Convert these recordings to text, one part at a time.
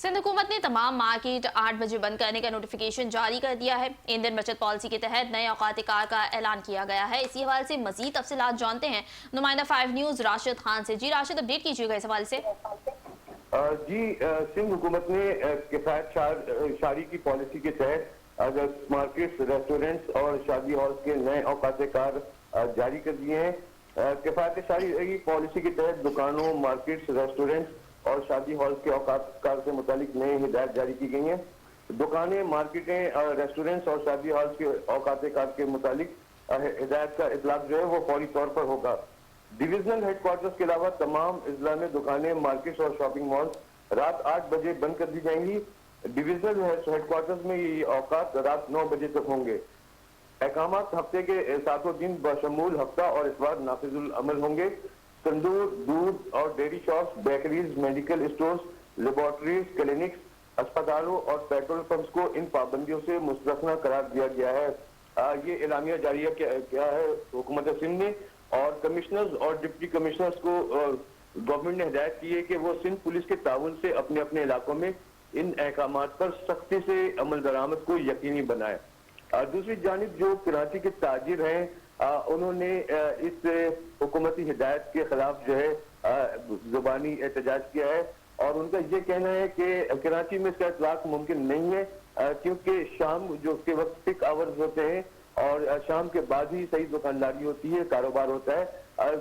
सिंध हुकूमत ने तमाम मार्केट 8 बजे बंद करने का नोटिफिकेशन जारी कर दिया है। ईंधन बचत पॉलिसी के तहत नए औकात कार का ऐलान किया गया है। इसी हवाले से मजीद तफसीलात जानते हैं नुमाइंदा 5 न्यूज राशिद खान से। जी राशिद, अपडेट कीजिएगा इस हवाले से। सिंध हुकूमत ने किफायत शारी की पॉलिसी के तहत अगर मार्केट्स, रेस्टोरेंट्स और शादी हॉल के नए औकात कार जारी कर दिए हैं। किफायत शारी की पॉलिसी के तहत दुकानों, मार्केट्स, रेस्टोरेंट्स और शादी हॉल के औकात कार से मुतालिक नई हिदायत जारी की गई हैं। दुकानें, मार्केटें, रेस्टोरेंट्स और शादी हॉल के औकात कार के मुतालिक हिदायत का इतलाक जो है वो फौरी तौर पर होगा। डिविजनल हेडक्वार्टर्स के अलावा तमाम अजला में दुकानें, मार्केट्स और शॉपिंग मॉल्स रात 8 बजे बंद कर दी जाएंगी। डिविजनल हेडक्वार्टर्स में ये औकात रात 9 बजे तक होंगे। अहकामात हफ्ते के सातों दिन बशमूल हफ्ता और इतवार नाफिजुल अमल होंगे। तंदूर, दूध और dairy shops, bakeries, medical stores, laboratories, clinics, अस्पतालों और पेट्रोल पंप्स को इन पाबंदियों से मुस्तस्ना करार दिया गया है। ये एलामिया जारी किया है हुकूमत सिंध ने और कमिश्नर्स और डिप्टी कमिश्नर्स को गवर्नमेंट ने हिदायत की है कि वो सिंध पुलिस के ताउन से अपने अपने इलाकों में इन अहकामात पर सख्ती से अमल दरामद को यकीनी बनाए। दूसरी जानिब जो कराची के ताजिर हैं, उन्होंने इस हुकूमती हिदायत के खिलाफ जो है जुबानी एहतजाज किया है और उनका ये कहना है कि कराची में इसका इतलाक मुमकिन नहीं है, क्योंकि शाम जो के वक्त पिक आवर्स होते हैं और शाम के बाद ही सही दुकानदारी होती है, कारोबार होता है।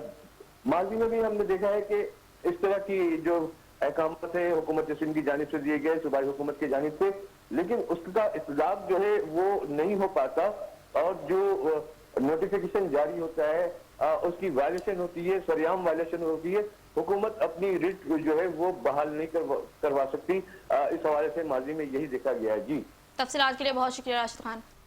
माजी में भी हमने देखा है कि इस तरह की जो अहकामात है हुकूमत सिंध की जानिब से दिए गए, सूबाई हुकूमत की जानिब से, लेकिन उसका इतलाक जो है वो नहीं हो पाता और जो नोटिफिकेशन जारी होता है उसकी वायलेशन होती है, सरेआम वायलेशन होती है। हुकूमत अपनी रिट जो है वो बहाल नहीं करवा सकती। इस हवाले से माजी में यही देखा गया है। जी, तफसीलात के लिए बहुत शुक्रिया राशिद खान।